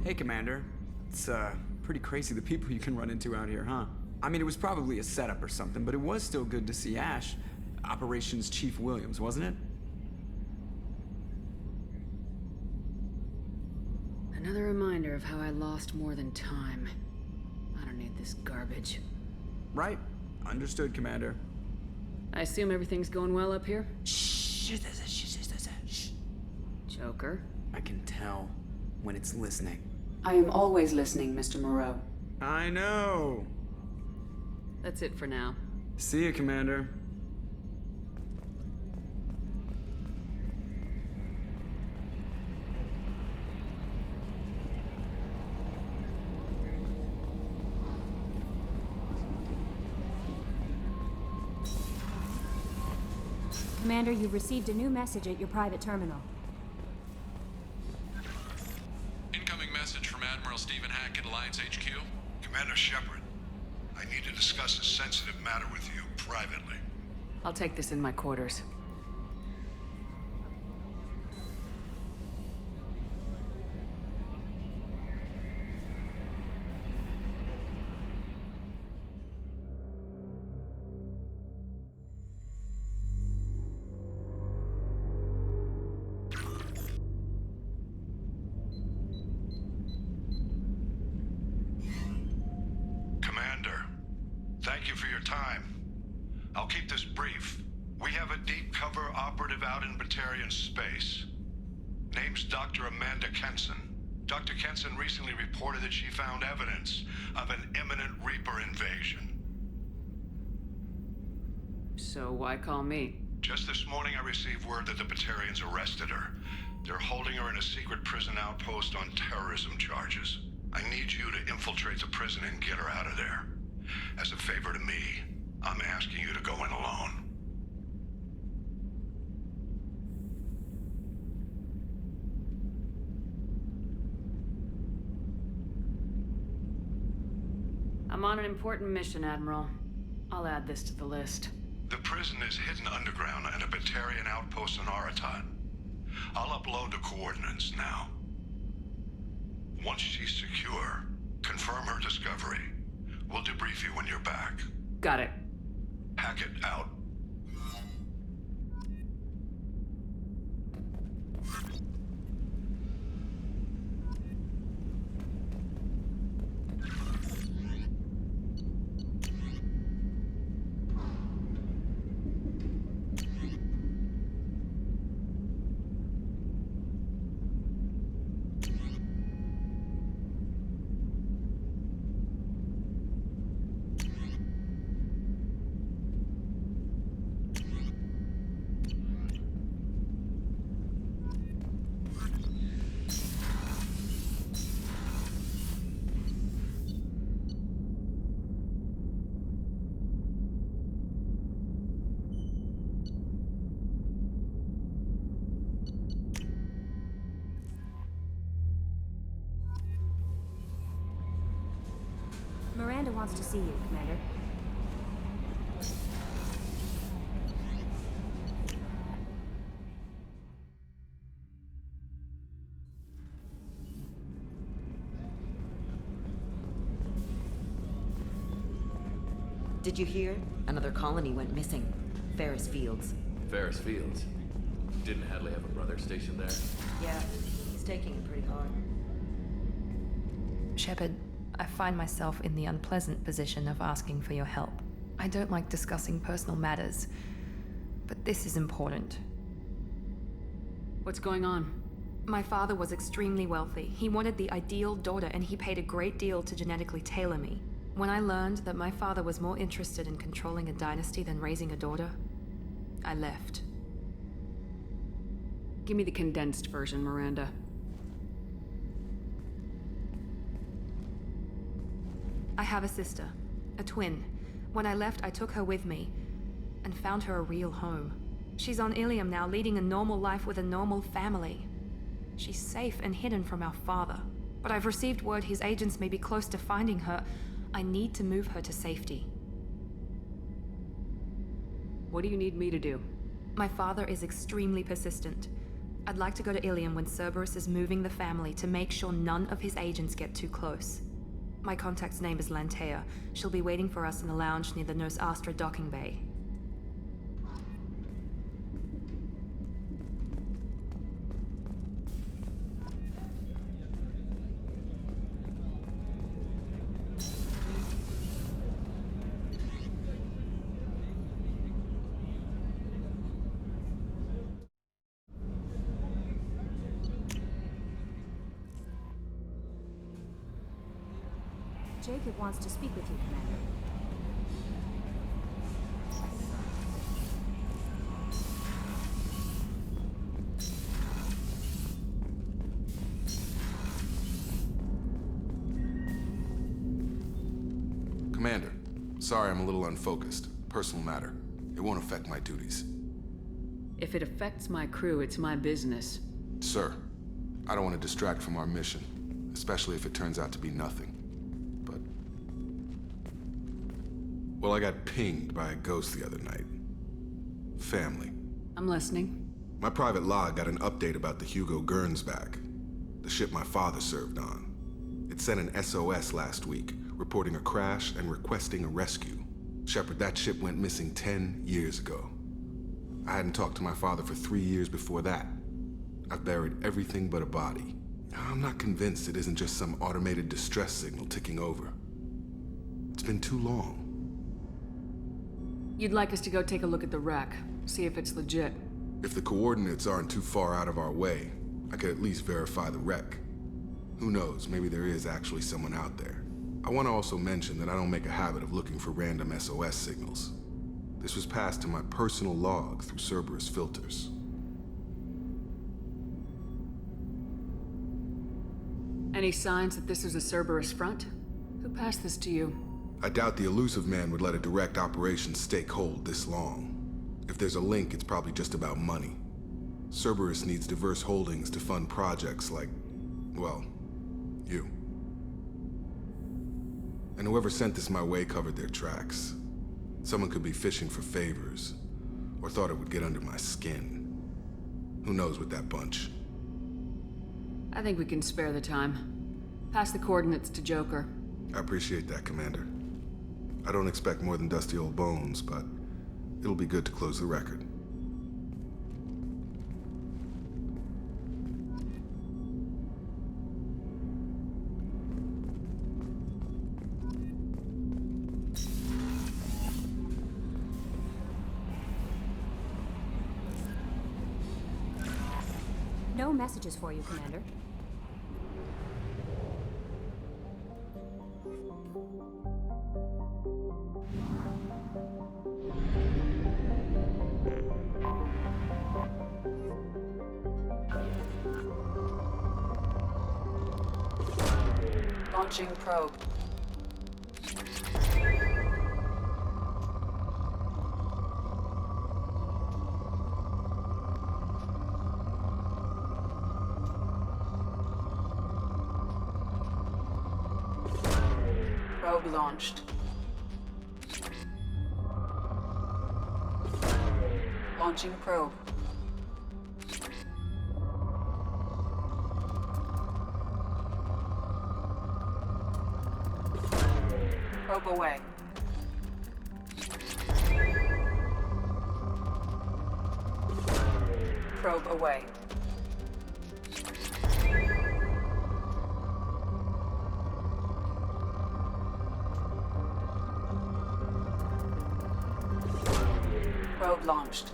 Hey, Commander. It's, pretty crazy the people you can run into out here, huh? I mean, it was probably a setup or something, but it was still good to see Ash. Operations Chief Williams, wasn't it? Another reminder of how I lost more than time. I don't need this garbage. Right. Understood, Commander. I assume everything's going well up here? Shh. Joker? I can tell when it's listening. I am always listening, Mr. Moreau. I know. That's it for now. See you, Commander. Commander, you've received a new message at your private terminal. Incoming message from Admiral Stephen Hackett, Alliance HQ. Commander Shepard, I need to discuss a sensitive matter with you privately. I'll take this in my quarters. Thank you for your time. I'll keep this brief. We have a deep cover operative out in Batarian space. Name's Dr. Amanda Kenson. Dr. Kenson recently reported that she found evidence of an imminent Reaper invasion. So why call me? Just this morning I received word that the Batarians arrested her. They're holding her in a secret prison outpost on terrorism charges. I need you to infiltrate the prison and get her out of there. As a favor to me, I'm asking you to go in alone. I'm on an important mission, Admiral. I'll add this to the list. The prison is hidden underground in a Batarian outpost on Aratat. I'll upload the coordinates now. Once she's secure, confirm her discovery. We'll debrief you when you're back. Got it. Hackett out. Miranda wants to see you, Commander. Did you hear? Another colony went missing. Ferris Fields. Ferris Fields. Didn't Hadley have a brother stationed there? Yeah, he's taking it pretty hard. Shepard, I find myself in the unpleasant position of asking for your help. I don't like discussing personal matters, but this is important. What's going on? My father was extremely wealthy. He wanted the ideal daughter, and he paid a great deal to genetically tailor me. When I learned that my father was more interested in controlling a dynasty than raising a daughter, I left. Give me the condensed version, Miranda. I have a sister, a twin. When I left, I took her with me and found her a real home. She's on Ilium now, leading a normal life with a normal family. She's safe and hidden from our father. But I've received word his agents may be close to finding her. I need to move her to safety. What do you need me to do? My father is extremely persistent. I'd like to go to Ilium when Cerberus is moving the family to make sure none of his agents get too close. My contact's name is Lantea. She'll be waiting for us in the lounge near the Nos Astra docking bay. Jacob wants to speak with you, Commander. Commander, sorry I'm a little unfocused. Personal matter. It won't affect my duties. If it affects my crew, it's my business. Sir, I don't want to distract from our mission, especially if it turns out to be nothing. But... well, I got pinged by a ghost the other night. Family. I'm listening. My private log got an update about the Hugo Gernsback, the ship my father served on. It sent an SOS last week, reporting a crash and requesting a rescue. Shepard, that ship went missing 10 years ago. I hadn't talked to my father for 3 years before that. I've buried everything but a body. I'm not convinced it isn't just some automated distress signal ticking over. It's been too long. You'd like us to go take a look at the wreck, see if it's legit. If the coordinates aren't too far out of our way, I could at least verify the wreck. Who knows, maybe there is actually someone out there. I want to also mention that I don't make a habit of looking for random SOS signals. This was passed to my personal log through Cerberus filters. Any signs that this is a Cerberus front? Who passed this to you? I doubt the elusive man would let a direct operations stake hold this long. If there's a link, it's probably just about money. Cerberus needs diverse holdings to fund projects like, well, you. And whoever sent this my way covered their tracks. Someone could be fishing for favors, or thought it would get under my skin. Who knows with that bunch? I think we can spare the time. Pass the coordinates to Joker. I appreciate that, Commander. I don't expect more than dusty old bones, but it'll be good to close the record. No messages for you, Commander. Launching probe. Probe launched. Launching probe. Probe away. Probe away. Probe launched.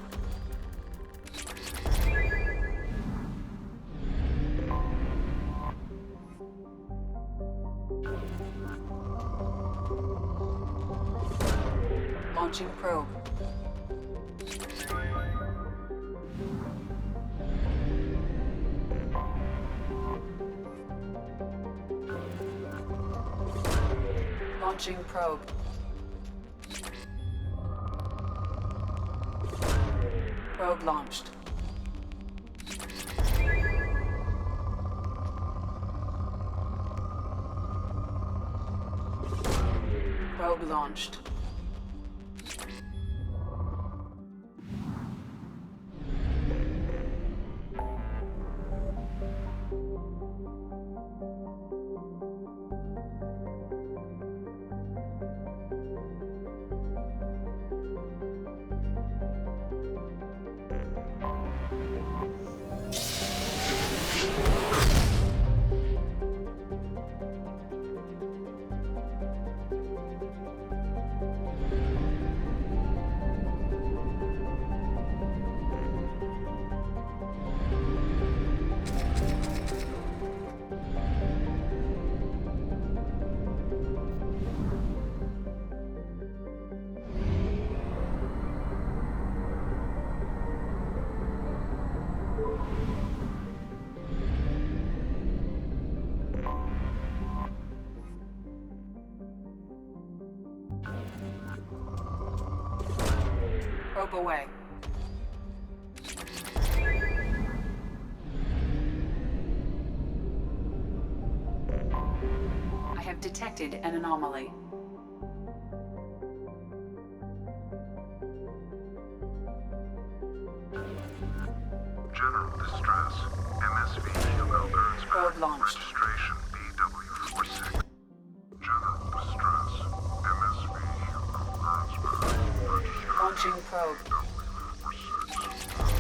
Launching probe. Launching probe. Probe launched. Probe launched. Probe away. I have detected an anomaly. General distress. MSV Hugo Gernsback. Probe launched. Registration BW46. General distress. MSV Hugo Gernsback. Registration Launching probe.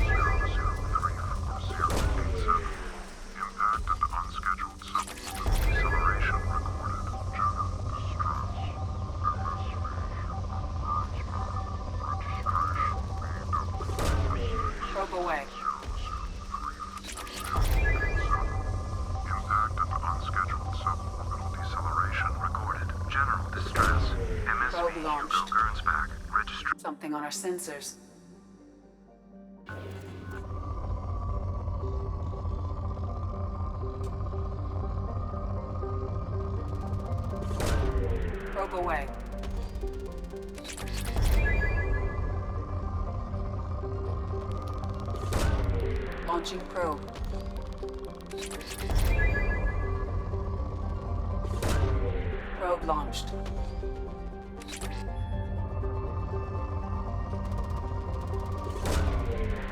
BW46. 0034087. Impact and unscheduled suborbital deceleration recorded. General distress. MSV Hugo Gernsback. Registration BW46. Probe away. Impact and unscheduled suborbital deceleration recorded. General distress. MSV Probe Hugo launched. Gernsback. Registration. Something on our sensors. Probe away. Launching probe. Probe launched.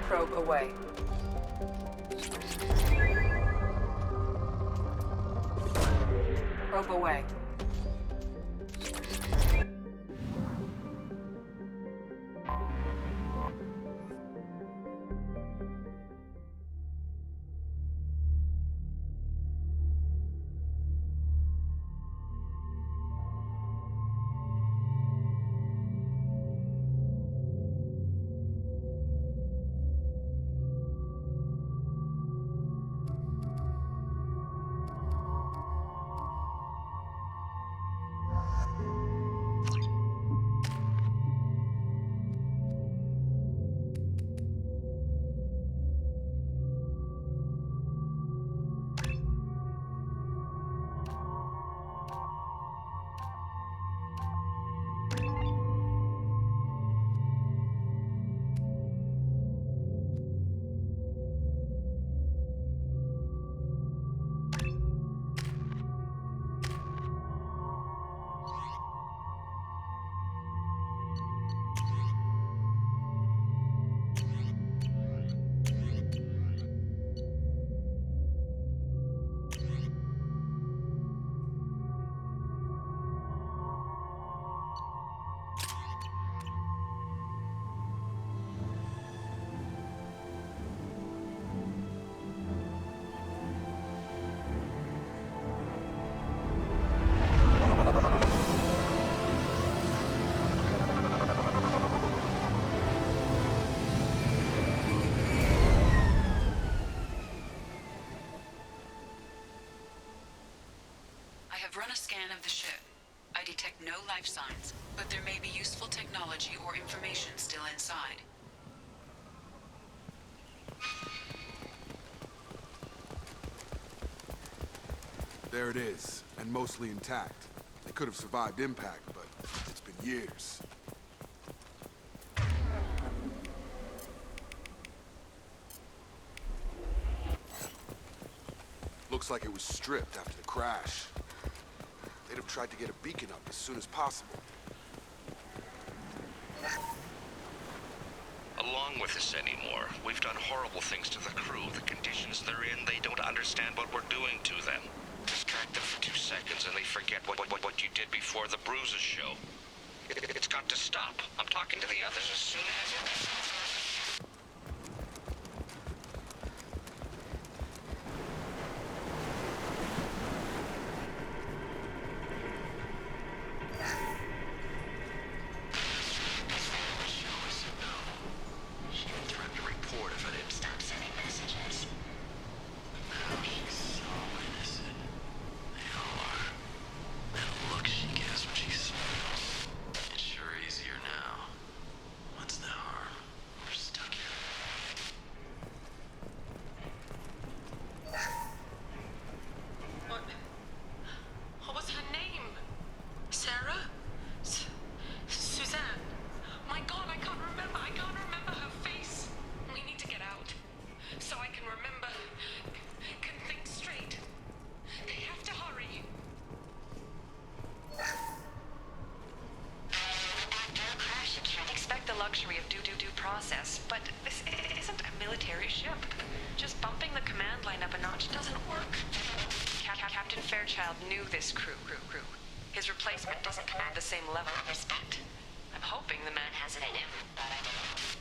Probe away. Probe away. I have run a scan of the ship. I detect no life signs, but there may be useful technology or information still inside. There it is, and mostly intact. They could have survived impact, but it's been years. Looks like it was stripped after the crash. They'd have tried to get a beacon up as soon as possible. Along with this anymore. We've done horrible things to the crew. The conditions they're in, they don't understand what we're doing to them. Distract them for 2 seconds and they forget what you did before the bruises show. It's got to stop. I'm talking to the others as soon as... process, but this isn't a military ship. Just bumping the command line up a notch doesn't work. Captain Fairchild knew this crew. His replacement doesn't command the same level of respect. I'm hoping the man has it in him, but I don't know.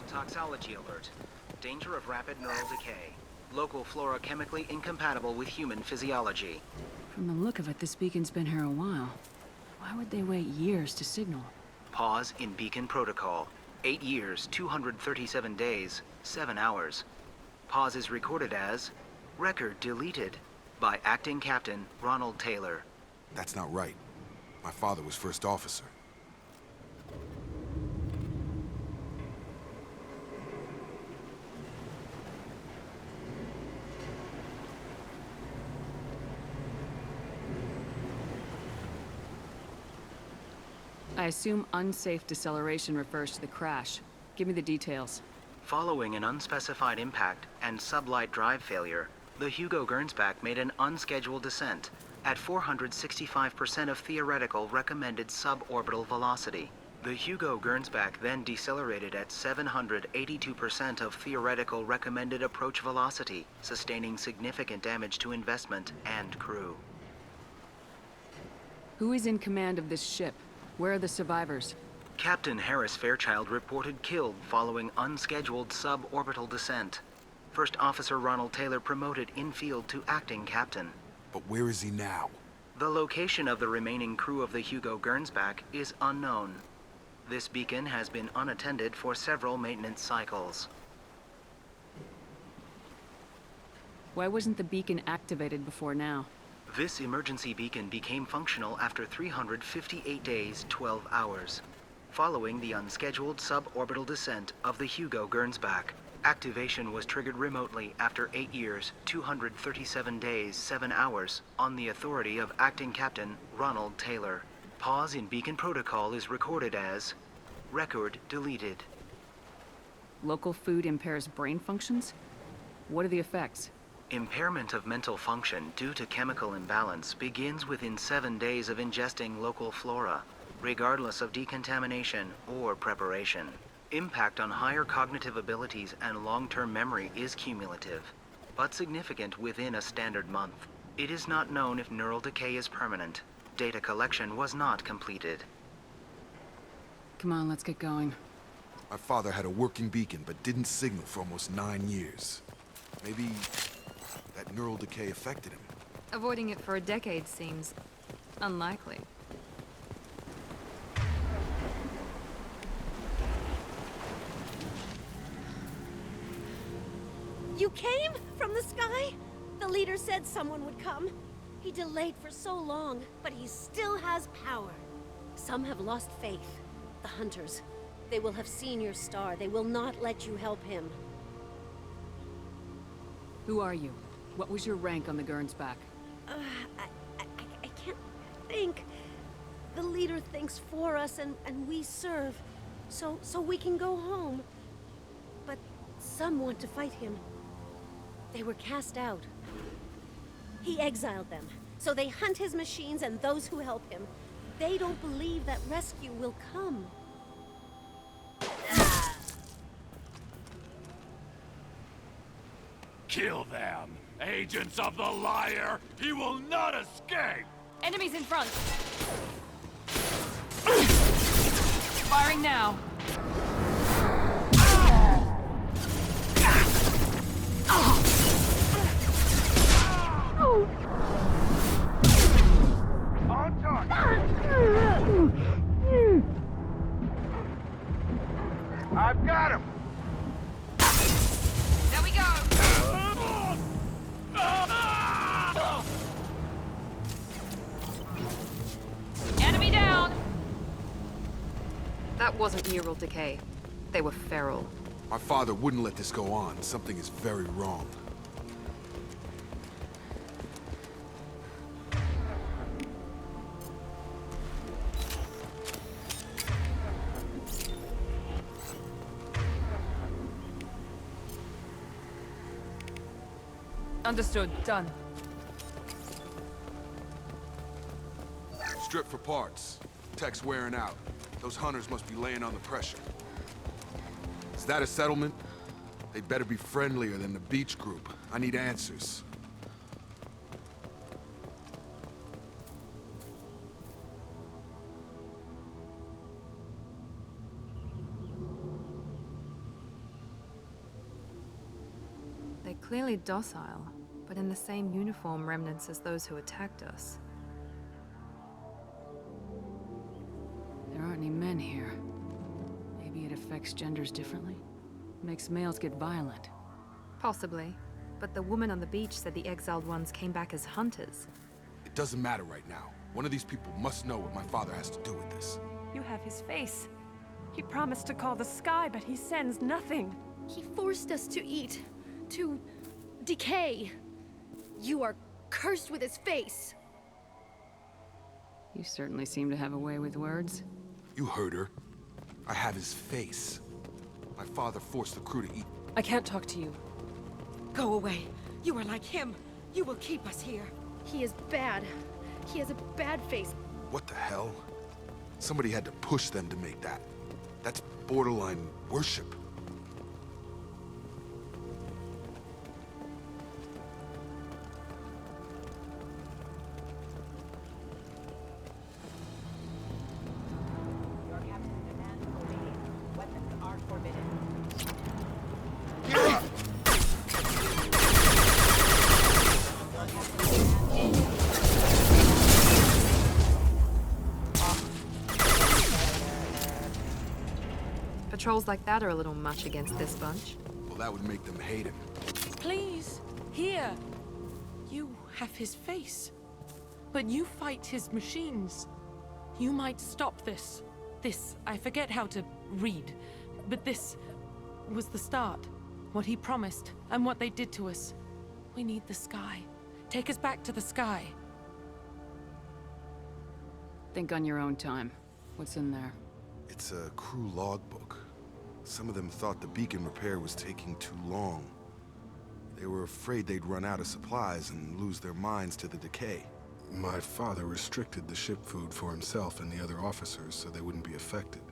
Toxology alert. Danger of rapid neural decay. Local flora chemically incompatible with human physiology. From the look of it, this beacon's been here a while. Why would they wait years to signal? Pause in beacon protocol. 8 years, 237 days, 7 hours. Pause is recorded as record deleted by Acting Captain Ronald Taylor. That's not right. My father was first officer. I assume unsafe deceleration refers to the crash. Give me the details. Following an unspecified impact and sublight drive failure, the Hugo Gernsback made an unscheduled descent at 465% of theoretical recommended suborbital velocity. The Hugo Gernsback then decelerated at 782% of theoretical recommended approach velocity, sustaining significant damage to investment and crew. Who is in command of this ship? Where are the survivors? Captain Harris Fairchild reported killed following unscheduled suborbital descent. First Officer Ronald Taylor promoted in-field to acting captain. But where is he now? The location of the remaining crew of the Hugo Gernsback is unknown. This beacon has been unattended for several maintenance cycles. Why wasn't the beacon activated before now? This emergency beacon became functional after 358 days, 12 hours. Following the unscheduled suborbital descent of the Hugo Gernsback, activation was triggered remotely after 8 years, 237 days, 7 hours, on the authority of Acting Captain Ronald Taylor. Pause in beacon protocol is recorded as record deleted. Local food impairs brain functions? What are the effects? Impairment of mental function due to chemical imbalance begins within 7 days of ingesting local flora, regardless of decontamination or preparation. Impact on higher cognitive abilities and long-term memory is cumulative, but significant within a standard month. It is not known if neural decay is permanent. Data collection was not completed. Come on, let's get going. My father had a working beacon, but didn't signal for almost 9 years. Maybe that neural decay affected him. Avoiding it for a decade seems unlikely. You came? From the sky? The leader said someone would come. He delayed for so long, but he still has power. Some have lost faith. The hunters. They will have seen your star. They will not let you help him. Who are you? What was your rank on the Gernsback? I can't think. The leader thinks for us and we serve. So we can go home. But some want to fight him. They were cast out. He exiled them. So they hunt his machines and those who help him. They don't believe that rescue will come. Kill them! Agents of the liar! He will not escape! Enemies in front! Firing now! On target! That wasn't neural decay. They were feral. My father wouldn't let this go on. Something is very wrong. Understood. Done. Strip for parts. Tech's wearing out. Those hunters must be laying on the pressure. Is that a settlement? They'd better be friendlier than the beach group. I need answers. They're clearly docile, but in the same uniform remnants as those who attacked us. There aren't any men here. Maybe it affects genders differently? Makes males get violent. Possibly. But the woman on the beach said the exiled ones came back as hunters. It doesn't matter right now. One of these people must know what my father has to do with this. You have his face. He promised to call the sky, but he sends nothing. He forced us to eat, to decay. You are cursed with his face. You certainly seem to have a way with words. You heard her. I have his face. My father forced the crew to eat. I can't talk to you. Go away. You are like him. You will keep us here. He is bad. He has a bad face. What the hell? Somebody had to push them to make that. That's borderline worship. Patrols like that are a little much against this bunch. Well, that would make them hate him. Please, here. You have his face. But you fight his machines. You might stop this. This, I forget how to read. But this was the start. What he promised, and what they did to us. We need the sky. Take us back to the sky. Think on your own time. What's in there? It's a crew logbook. Some of them thought the beacon repair was taking too long. They were afraid they'd run out of supplies and lose their minds to the decay. My father restricted the ship food for himself and the other officers so they wouldn't be affected.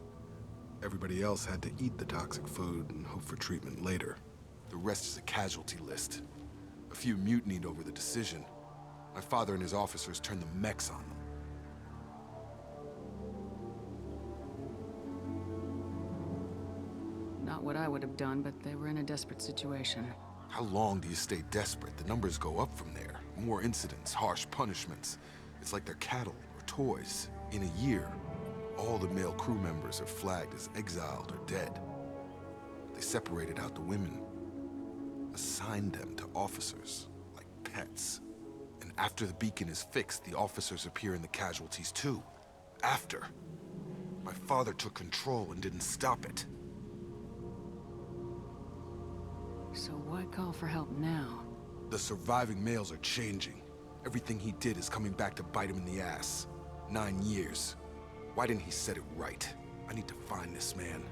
Everybody else had to eat the toxic food and hope for treatment later. The rest is a casualty list. A few mutinied over the decision. My father and his officers turned the mechs on them. Not what I would have done, but they were in a desperate situation. How long do you stay desperate? The numbers go up from there. More incidents, harsh punishments. It's like they're cattle or toys. In a year, all the male crew members are flagged as exiled or dead. They separated out the women, assigned them to officers, like pets. And after the beacon is fixed, the officers appear in the casualties too. After. My father took control and didn't stop it. So why call for help now? The surviving males are changing. Everything he did is coming back to bite him in the ass. 9 years. Why didn't he set it right? I need to find this man.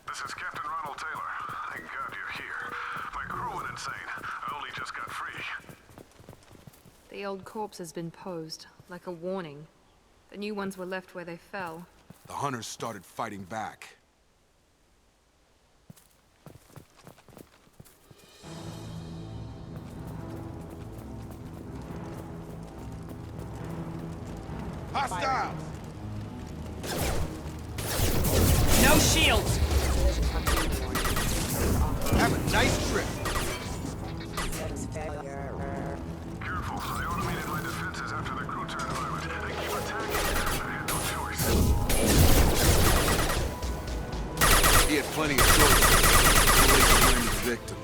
This is Captain Ronald Taylor. Thank God you're here. My crew went insane. I only just got free. The old corpse has been posed, like a warning. The new ones were left where they fell. The hunters started fighting back. Hostile! No shields! Have a nice trip. Careful, I automated my defenses after the crew turned violent. They keep attacking. I had no choice. He had plenty of choices. Always blame the victims.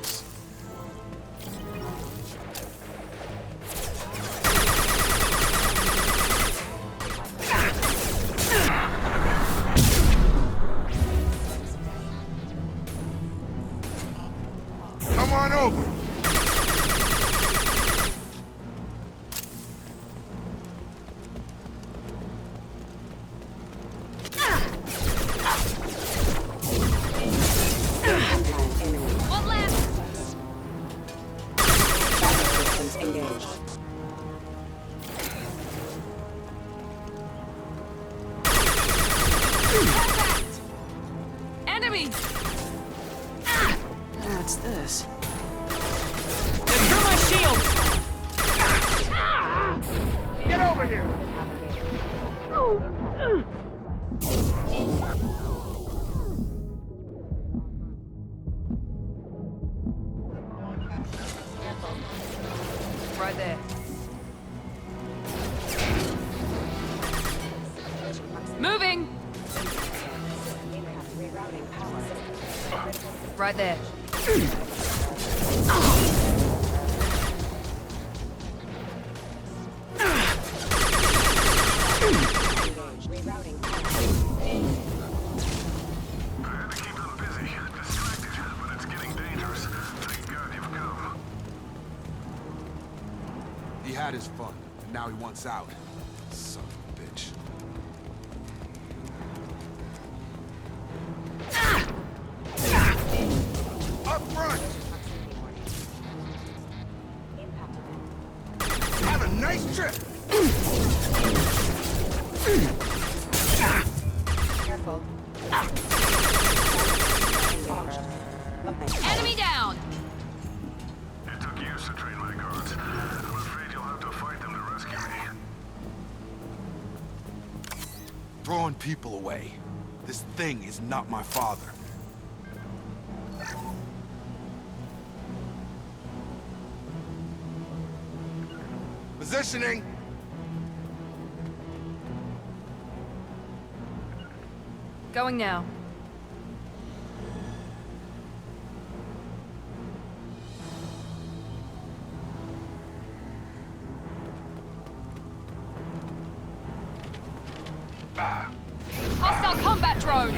Come on over. One left! Enemy! What's this? They threw my shield! Get over here! Right there. Moving! Right there. He had his fun, and now he wants out. Son of a bitch. Up front! Have a nice trip! Careful. Enemy down! It took years to train my guards. I'm afraid you'll have to fight them to rescue me. Throwing people away. This thing is not my father. Positioning! Going now. Hostile combat drone!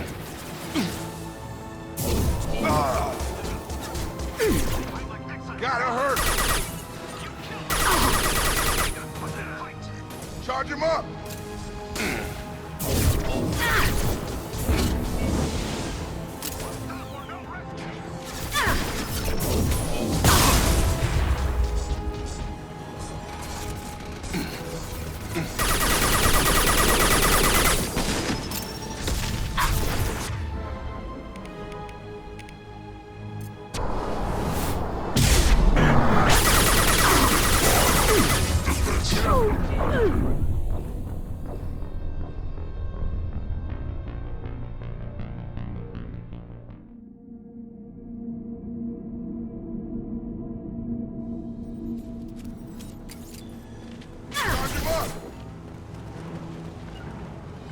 Gotta hurt! Charge him up!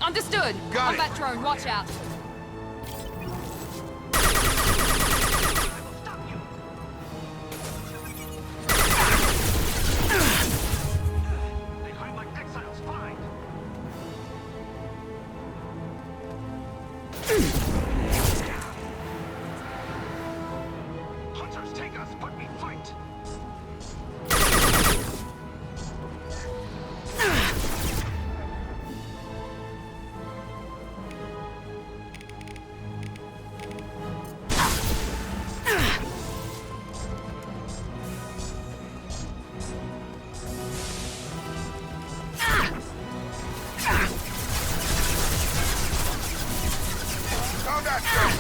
Understood. Got Combat drone, watch out. They hide like exiles, fine. Hunters take us, but we fight. Combat drone!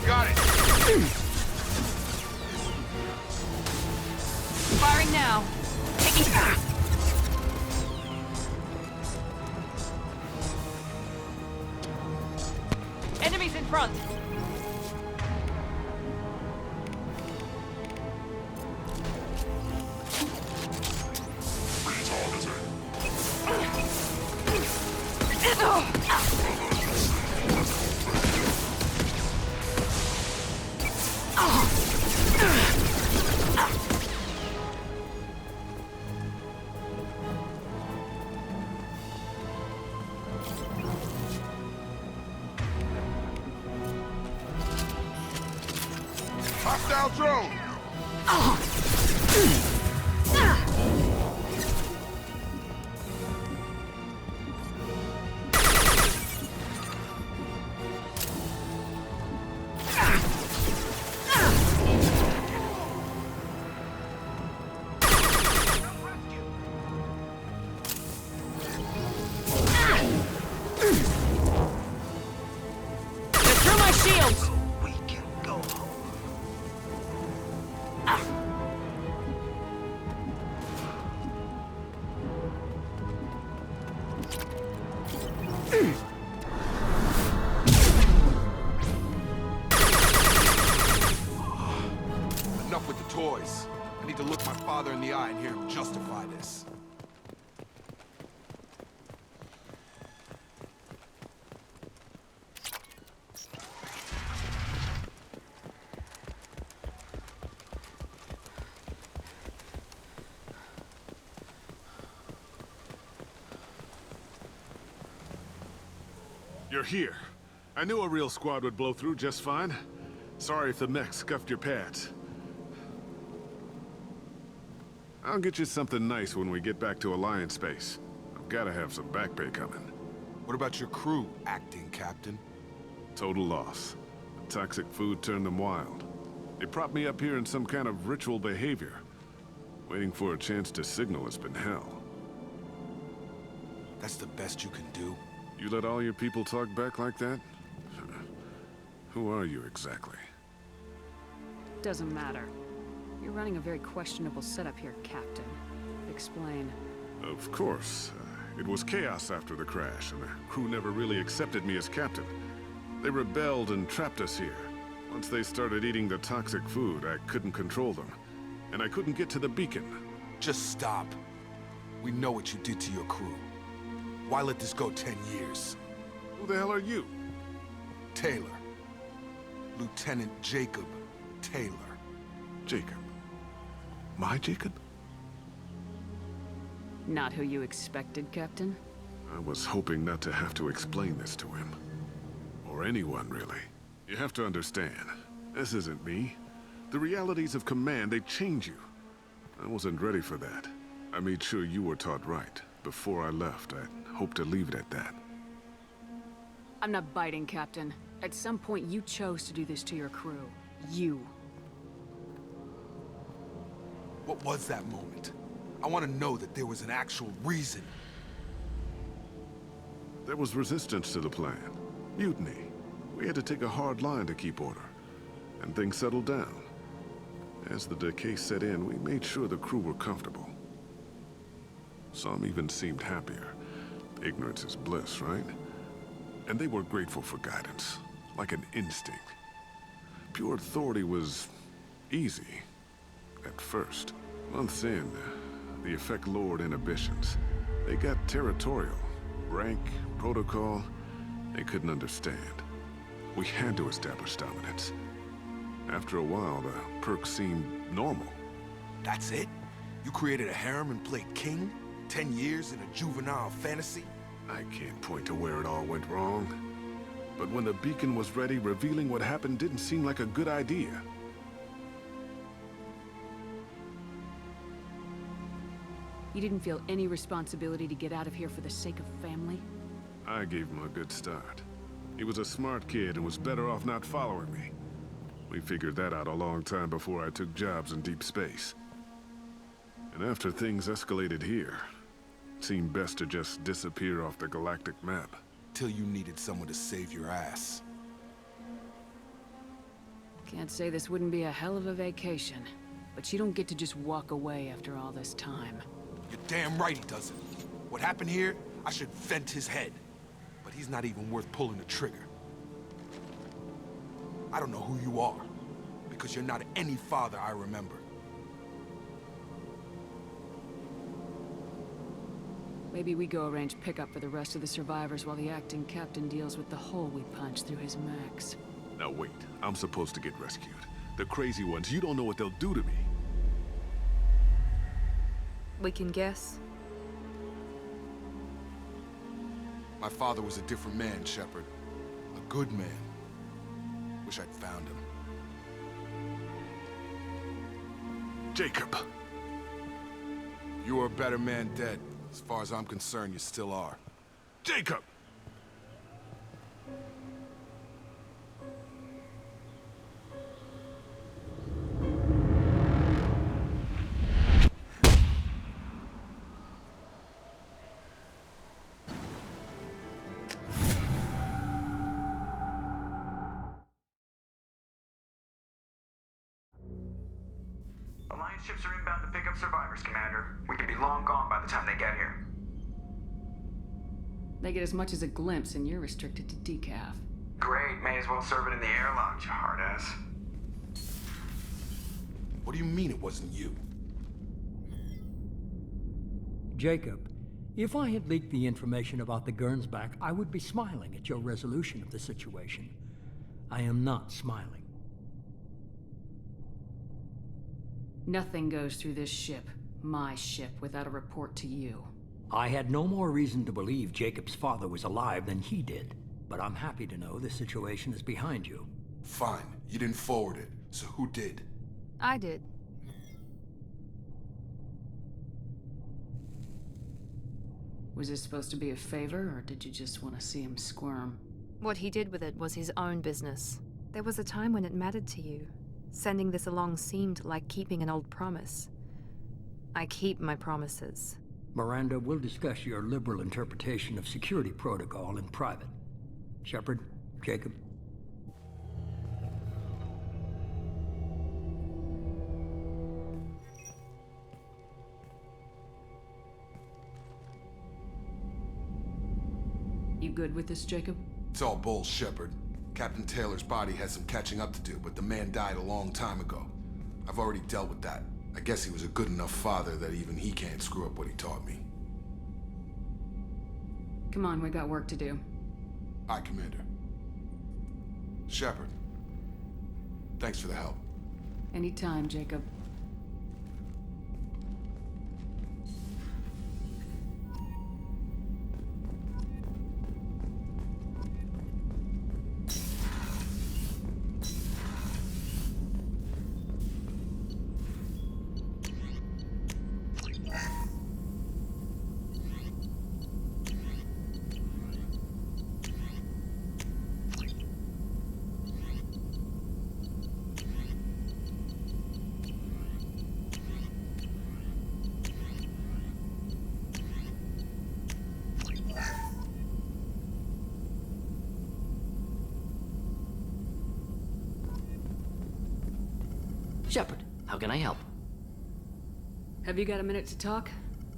Got it! Firing now. Taking front. Hostile drone! Get through my shields! We can go home. Enough with the toys. I need to look my father in the eye and hear him justify this. You're here. I knew a real squad would blow through just fine. Sorry if the mech scuffed your pads. I'll get you something nice when we get back to Alliance Base. I've gotta have some back pay coming. What about your crew, acting captain? Total loss. The toxic food turned them wild. They propped me up here in some kind of ritual behavior. Waiting for a chance to signal has been hell. That's the best you can do? You let all your people talk back like that? Who are you exactly? Doesn't matter. You're running a very questionable setup here, Captain. Explain. Of course. It was chaos after the crash, and the crew never really accepted me as captain. They rebelled and trapped us here. Once they started eating the toxic food, I couldn't control them. And I couldn't get to the beacon. Just stop. We know what you did to your crew. Why let this go 10 years? Who the hell are you? Taylor. Lieutenant Jacob Taylor. Jacob? My Jacob? Not who you expected, Captain? I was hoping not to have to explain this to him. Or anyone, really. You have to understand, this isn't me. The realities of command, they change you. I wasn't ready for that. I made sure you were taught right. Before I left, I hoped to leave it at that. I'm not biting, Captain. At some point, you chose to do this to your crew. You. What was that moment? I want to know that there was an actual reason. There was resistance to the plan. Mutiny. We had to take a hard line to keep order. And things settled down. As the decay set in, we made sure the crew were comfortable. Some even seemed happier. Ignorance is bliss, right? And they were grateful for guidance, like an instinct. Pure authority was easy, at first. Months in, the effect lowered inhibitions. They got territorial. Rank, protocol, they couldn't understand. We had to establish dominance. After a while, the perks seemed normal. That's it? You created a harem and played king? 10 years in a juvenile fantasy? I can't point to where it all went wrong. But when the beacon was ready, revealing what happened didn't seem like a good idea. You didn't feel any responsibility to get out of here for the sake of family? I gave him a good start. He was a smart kid and was better off not following me. We figured that out a long time before I took jobs in deep space. And after things escalated here, it seemed best to just disappear off the galactic map. Till you needed someone to save your ass. Can't say this wouldn't be a hell of a vacation, but you don't get to just walk away after all this time. You're damn right he doesn't. What happened here, I should vent his head. But he's not even worth pulling the trigger. I don't know who you are, because you're not any father I remember. Maybe we go arrange pickup for the rest of the survivors while the acting captain deals with the hole we punched through his max. Now wait, I'm supposed to get rescued. The crazy ones, you don't know what they'll do to me. We can guess. My father was a different man, Shepard. A good man. Wish I'd found him. Jacob! You were a better man dead. As far as I'm concerned, you still are. Jacob! Alliance ships are inbound to pick up survivors, Commander. We could be long gone by the time they get here. They get as much as a glimpse, and you're restricted to decaf. Great, may as well serve it in the airlock, you hard ass. What do you mean it wasn't you? Jacob, if I had leaked the information about the Gernsback, I would be smiling at your resolution of the situation. I am not smiling. Nothing goes through this ship, my ship, without a report to you. I had no more reason to believe Jacob's father was alive than he did, but I'm happy to know the situation is behind you. Fine, you didn't forward it, so who did? I did. Was this supposed to be a favor, or did you just want to see him squirm? What he did with it was his own business. There was a time when it mattered to you. Sending this along seemed like keeping an old promise. I keep my promises. Miranda, we'll discuss your liberal interpretation of security protocol in private. Shepard, Jacob. You good with this, Jacob? It's all bull, Shepard. Captain Taylor's body has some catching up to do, but the man died a long time ago. I've already dealt with that. I guess he was a good enough father that even he can't screw up what he taught me. Come on, we got work to do. Aye, Commander. Shepard, thanks for the help. Anytime, Jacob. Shepard, how can I help? Have you got a minute to talk?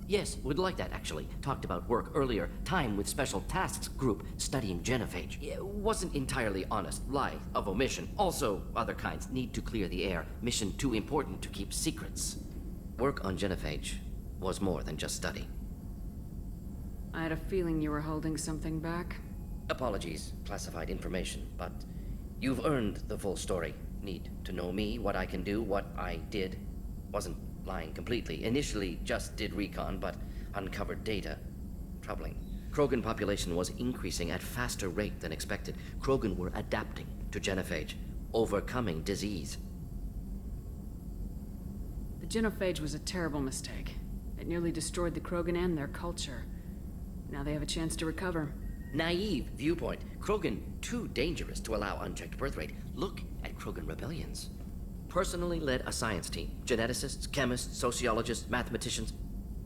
Yes, would like that, actually. Talked about work earlier. Time with Special Tasks Group studying genophage. It wasn't entirely honest. Lie of omission. Also, other kinds. Need to clear the air. Mission too important to keep secrets. Work on genophage was more than just study. I had a feeling you were holding something back. Apologies, classified information, but you've earned the full story. Need to know me, what I can do, what I did. Wasn't lying completely. Initially just did recon, but uncovered data. Troubling. Krogan population was increasing at faster rate than expected. Krogan were adapting to genophage, overcoming disease. The genophage was a terrible mistake. It nearly destroyed the Krogan and their culture. Now they have a chance to recover. Naive viewpoint. Krogan too dangerous to allow unchecked birth rate. Look at Krogan rebellions. Personally led a science team. Geneticists, chemists, sociologists, mathematicians.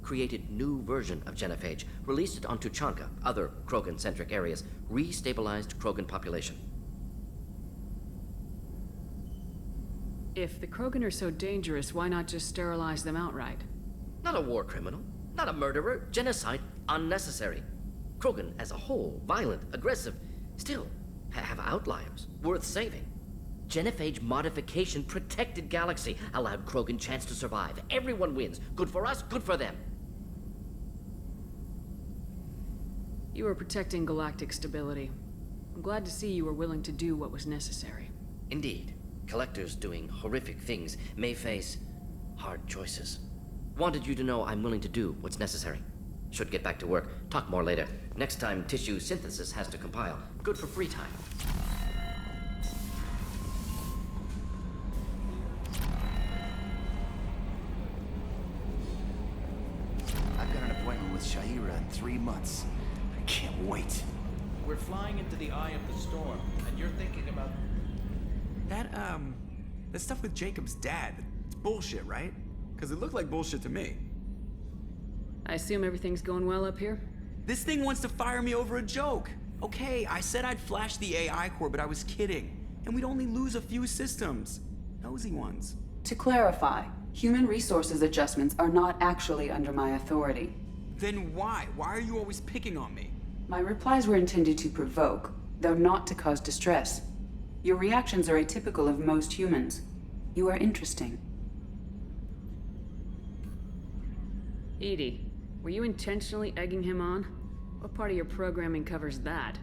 Created new version of genophage. Released it on Tuchanka, other Krogan-centric areas. Restabilized Krogan population. If the Krogan are so dangerous, why not just sterilize them outright? Not a war criminal. Not a murderer. Genocide unnecessary. Krogan as a whole, violent, aggressive, still have outliers worth saving. Genophage modification protected Galaxy, allowed Krogan chance to survive. Everyone wins. Good for us, good for them. You were protecting galactic stability. I'm glad to see you were willing to do what was necessary. Indeed. Collectors doing horrific things may face hard choices. Wanted you to know I'm willing to do what's necessary. Should get back to work. Talk more later. Next time tissue synthesis has to compile. Good for free time. I've got an appointment with Shahira in 3 months. I can't wait. We're flying into the eye of the storm, and you're thinking about... That stuff with Jacob's dad, it's bullshit, right? Because it looked like bullshit to me. I assume everything's going well up here? This thing wants to fire me over a joke. Okay, I said I'd flash the AI core, but I was kidding. And we'd only lose a few systems. Nosy ones. To clarify, human resources adjustments are not actually under my authority. Then why? Why are you always picking on me? My replies were intended to provoke, though not to cause distress. Your reactions are atypical of most humans. You are interesting. Edie, were you intentionally egging him on? What part of your programming covers that?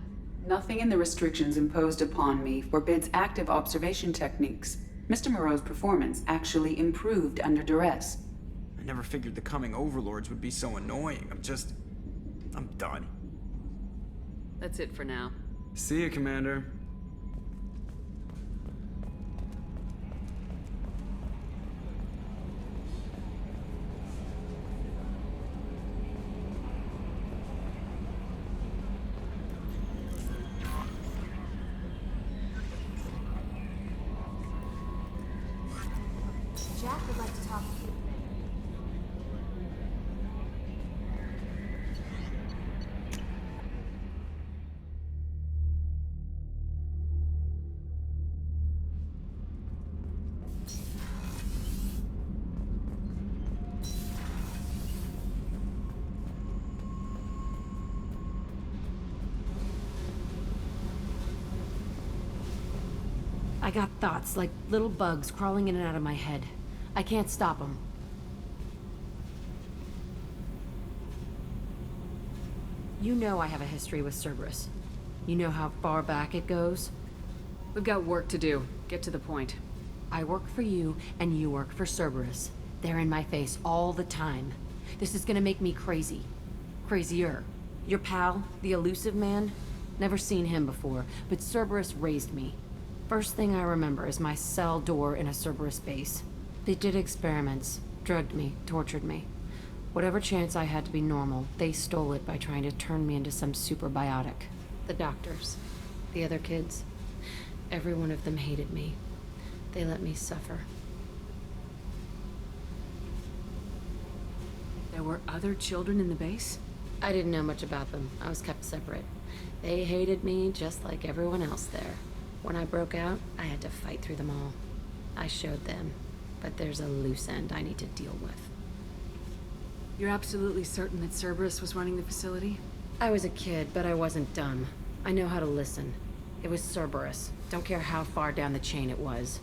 Nothing in the restrictions imposed upon me forbids active observation techniques. Mr. Moreau's performance actually improved under duress. I never figured the coming overlords would be so annoying. I'm done. That's it for now. See you, Commander. Jack would like to talk to you. I got thoughts like little bugs crawling in and out of my head. I can't stop them. You know I have a history with Cerberus. You know how far back it goes? We've got work to do. Get to the point. I work for you, and you work for Cerberus. They're in my face all the time. This is gonna make me crazy. Crazier. Your pal, the elusive man? Never seen him before, but Cerberus raised me. First thing I remember is my cell door in a Cerberus base. They did experiments, drugged me, tortured me. Whatever chance I had to be normal, they stole it by trying to turn me into some superbiotic. The doctors, the other kids, every one of them hated me. They let me suffer. There were other children in the base? I didn't know much about them. I was kept separate. They hated me just like everyone else there. When I broke out, I had to fight through them all. I showed them, but there's a loose end I need to deal with. You're absolutely certain that Cerberus was running the facility? I was a kid, but I wasn't dumb. I know how to listen. It was Cerberus. Don't care how far down the chain it was.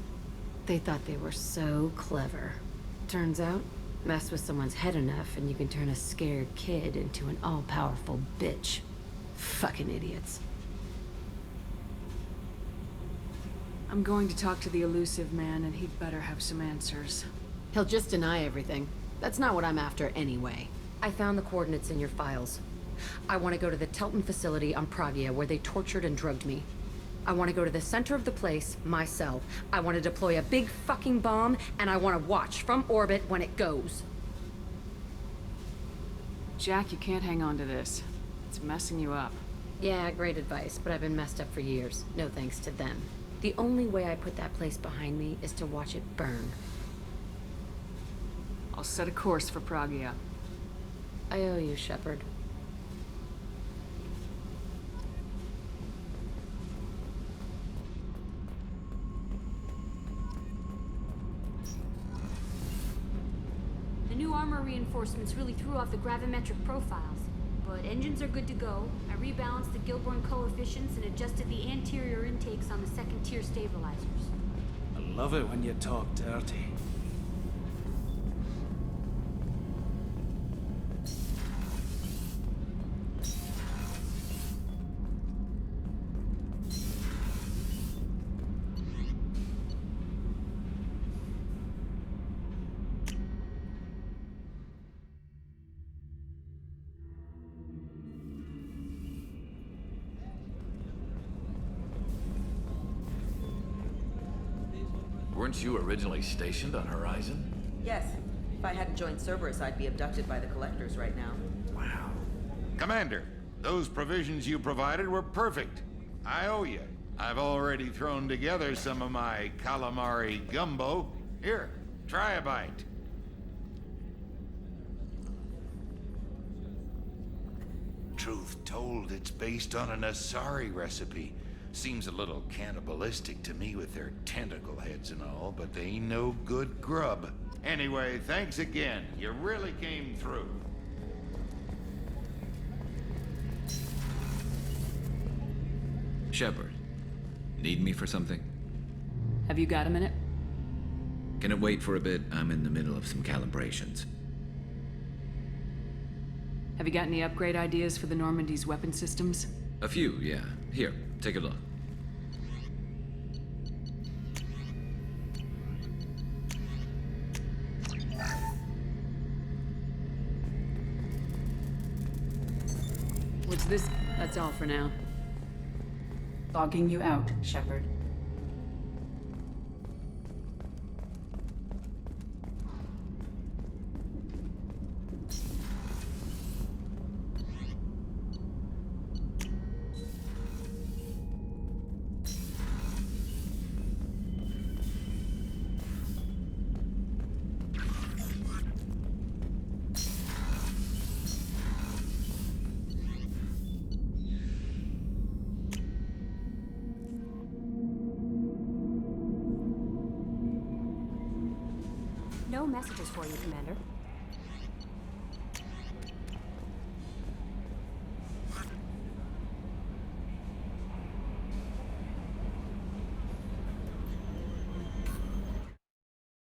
They thought they were so clever. Turns out, mess with someone's head enough and you can turn a scared kid into an all-powerful bitch. Fucking idiots. I'm going to talk to the elusive man, and he'd better have some answers. He'll just deny everything. That's not what I'm after anyway. I found the coordinates in your files. I want to go to the Telton facility on Pragia where they tortured and drugged me. I want to go to the center of the place, myself. I want to deploy a big fucking bomb, and I want to watch from orbit when it goes. Jack, you can't hang on to this. It's messing you up. Yeah, great advice, but I've been messed up for years. No thanks to them. The only way I put that place behind me is to watch it burn. I'll set a course for Pragia. I owe you, Shepard. The new armor reinforcements really threw off the gravimetric profiles. But engines are good to go. I rebalanced the Gilborn coefficients and adjusted the anterior intakes on the second-tier stabilizers. love it when you talk dirty. Weren't you originally stationed on Horizon? Yes. If I hadn't joined Cerberus, I'd be abducted by the Collectors right now. Wow. Commander, those provisions you provided were perfect. I owe you. I've already thrown together some of my calamari gumbo. Here, try a bite. Truth told, it's based on an Asari recipe. Seems a little cannibalistic to me with their tentacle heads and all, but they ain't no good grub. Anyway, thanks again. You really came through. Shepard, need me for something? Have you got a minute? Can it wait for a bit? I'm in the middle of some calibrations. Have you got any upgrade ideas for the Normandy's weapon systems? A few, yeah. Here, take a look. What's this? That's all for now. Logging you out, Shepard. No messages for you, Commander.